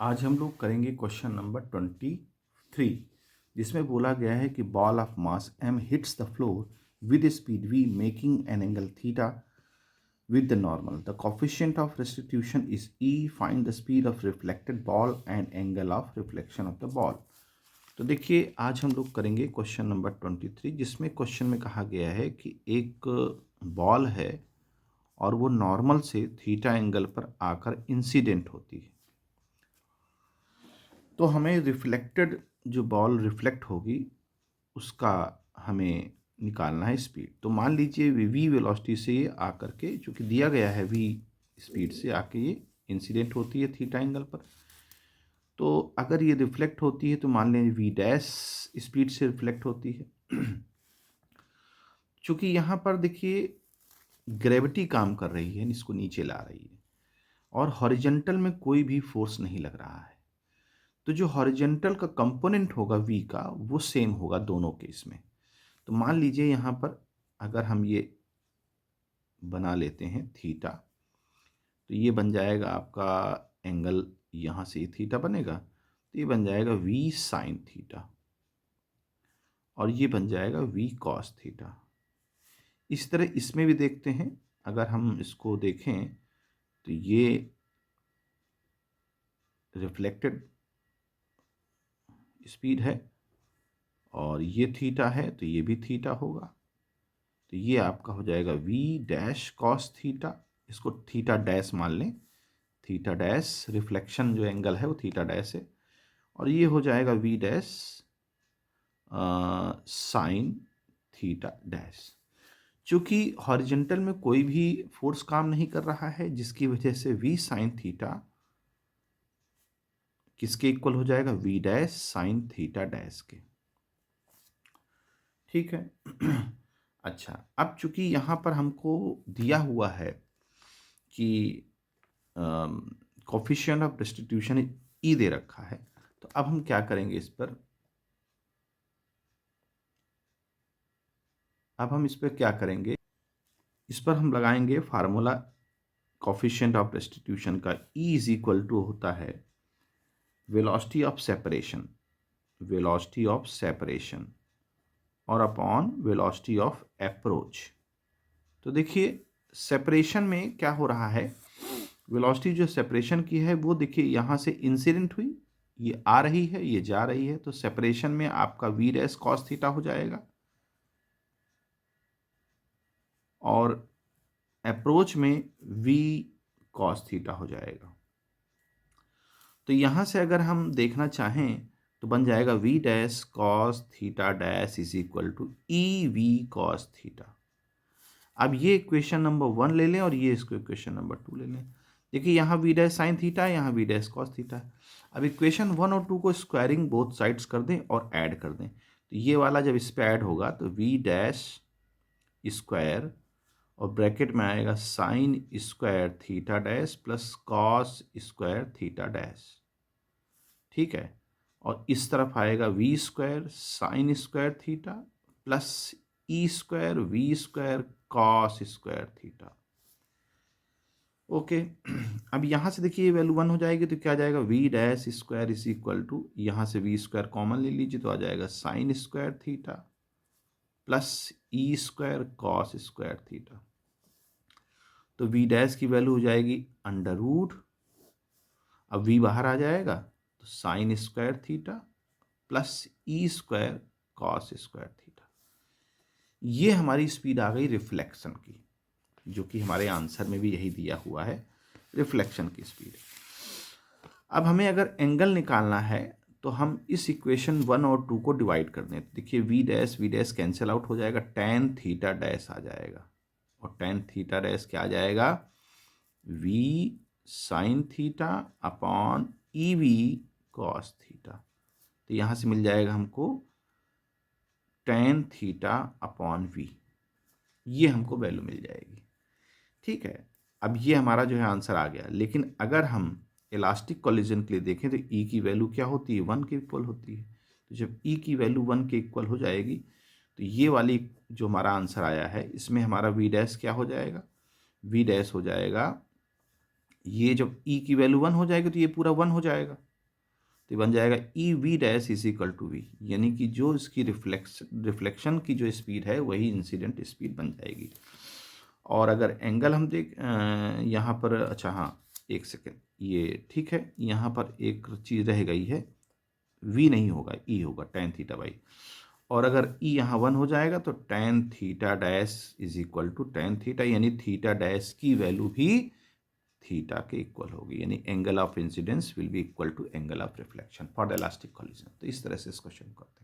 आज हम लोग करेंगे क्वेश्चन नंबर 23, जिसमें बोला गया है कि ball of mass m hits the floor with speed v making an angle theta with the normal. The coefficient of restitution is e. Find the speed of reflected ball and angle of reflection of the ball. तो देखिए आज हम लोग करेंगे question number 23, जिसमें question में कहा गया है कि एक बॉल है और वो नॉर्मल से थीटा एंगल पर आकर इंसिडेंट होती है। तो हमें रिफ्लेक्टेड जो बॉल रिफ्लेक्ट होगी उसका हमें निकालना है स्पीड। तो मान लीजिए v वेलोसिटी से ये आकर के, चूँकि दिया गया है v स्पीड से आके ये इंसिडेंट होती है थीटा एंगल पर। तो अगर ये रिफ्लेक्ट होती है तो मान लें v डैश स्पीड से रिफ्लेक्ट होती है। चूँकि यहाँ पर देखिए ग्रेविटी काम कर रही है, इसको नीचे ला रही है और हॉरिजॉन्टल में कोई भी फोर्स नहीं लग रहा है। तो जो हॉरिजॉन्टल का कंपोनेंट होगा v का वो सेम होगा दोनों केस में। तो मान लीजिए यहाँ पर अगर हम ये बना लेते हैं थीटा, तो ये बन जाएगा आपका एंगल, यहाँ से थीटा बनेगा तो ये बन जाएगा v साइन थीटा और ये बन जाएगा v कॉस थीटा। इस तरह इसमें भी देखते हैं, अगर हम इसको देखें तो ये रिफ्लेक्टेड स्पीड है और ये थीटा है तो ये भी थीटा होगा। तो ये आपका हो जाएगा v डैश कॉस थीटा, इसको थीटा डैश मान लें, थीटा डैश रिफ्लेक्शन जो एंगल है वो थीटा डैश है और ये हो जाएगा v dash sine theta dash. चूँकि हॉरिजॉन्टल में कोई भी फोर्स काम नहीं कर रहा है, जिसकी वजह से v साइन थीटा किसके इक्वल हो जाएगा, v dash sine theta dash के। ठीक है। अच्छा, अब चूंकि यहाँ पर हमको दिया हुआ है कि कोफिशिएंट ऑफ रेस्टिट्यूशन ई दे रखा है, तो अब हम क्या करेंगे इस पर, अब हम इस पर क्या करेंगे, इस पर हम लगाएंगे फार्मूला कोफिशिएंट ऑफ रेस्टिट्यूशन का। ई इज इक्वल टू होता है velocity of separation, velocity of separation और अपॉन वेलोसिटी ऑफ अप्रोच। तो देखिए सेपरेशन में क्या हो रहा है, वेलोसिटी जो सेपरेशन की है वो देखिए यहाँ से इंसिडेंट हुई, ये आ रही है ये जा रही है, तो सेपरेशन में आपका v डैश कॉस थीटा हो जाएगा और अप्रोच में v कॉस थीटा हो जाएगा। तो यहाँ से अगर हम देखना चाहें तो बन जाएगा v dash cos theta dash is equal to E V cos theta. अब ये इक्वेशन नंबर 1 ले लें और ये इसको इक्वेशन नंबर 2 ले लें। देखिए यहाँ v डैश साइन थीटा है, यहाँ v डैश कॉस थीटा है। अब इक्वेशन 1 और 2 को स्क्वायरिंग बोथ साइड्स कर दें और ऐड कर दें, तो ये वाला जब इस पे ऐड होगा तो v डैश स्क्वायर और ब्रैकेट में आएगा sine square theta dash plus cos square theta dash. ठीक है, और इस तरफ आएगा v square sine square theta plus E square V square cos square theta. Okay. अब यहाँ से देखिए वैल्यू 1 हो जाएगी तो क्या आ जाएगा, v dash square is equal to, यहाँ से v स्क्वायर कॉमन ले लीजिए तो आ जाएगा sign square theta plus E square cos square theta. तो v डैश की वैल्यू हो जाएगी अंडर रूट, अब v बाहर आ जाएगा तो sign square theta plus E square cos square theta. ये हमारी स्पीड आ गई रिफ्लेक्शन की, जो कि हमारे आंसर में भी यही दिया हुआ है, रिफ्लेक्शन की स्पीड। अब हमें अगर एंगल निकालना है तो हम इस इक्वेशन 1 और 2 को डिवाइड कर दें। देखिए वी डैश कैंसिल आउट हो जाएगा, टेन थीटा डैश आ जाएगा और टेन थीटा डैश क्या आ जाएगा, V sine theta upon E V cos theta. तो यहाँ से मिल जाएगा हमको टेन थीटा अपॉन वी, ये हमको वैल्यू मिल जाएगी। ठीक है, अब ये हमारा जो है आंसर आ गया। लेकिन अगर हम इलास्टिक कोलिजन के लिए देखें तो ई की वैल्यू क्या होती है, 1 के इक्वल होती है। तो जब ई की वैल्यू 1 के इक्वल हो जाएगी तो ये वाली जो हमारा आंसर आया है इसमें हमारा वी डैश क्या हो जाएगा, वी डैश हो जाएगा ये जब ई की वैल्यू 1 हो जाएगी तो ये पूरा 1 हो जाएगा, तो ये बन जाएगा E V dash is equal to V, यानी कि जो इसकी रिफ्लेक्शन की जो स्पीड है वही इंसिडेंट स्पीड बन जाएगी। और अगर एंगल हम देख यहाँ पर, अच्छा हाँ एक सेकेंड, ये ठीक है, यहाँ पर एक चीज़ रह गई है, वी नहीं होगा, ई होगा, tan थीटा बाई। और अगर ई यहाँ 1 हो जाएगा तो tan theta dash is equal to tan theta, यानी थीटा डैश की वैल्यू भी थीटा के इक्वल होगी, यानी angle of incidence will be equal to angle of reflection for the elastic collision. तो इस तरह से इस क्वेश्चन को करते हैं।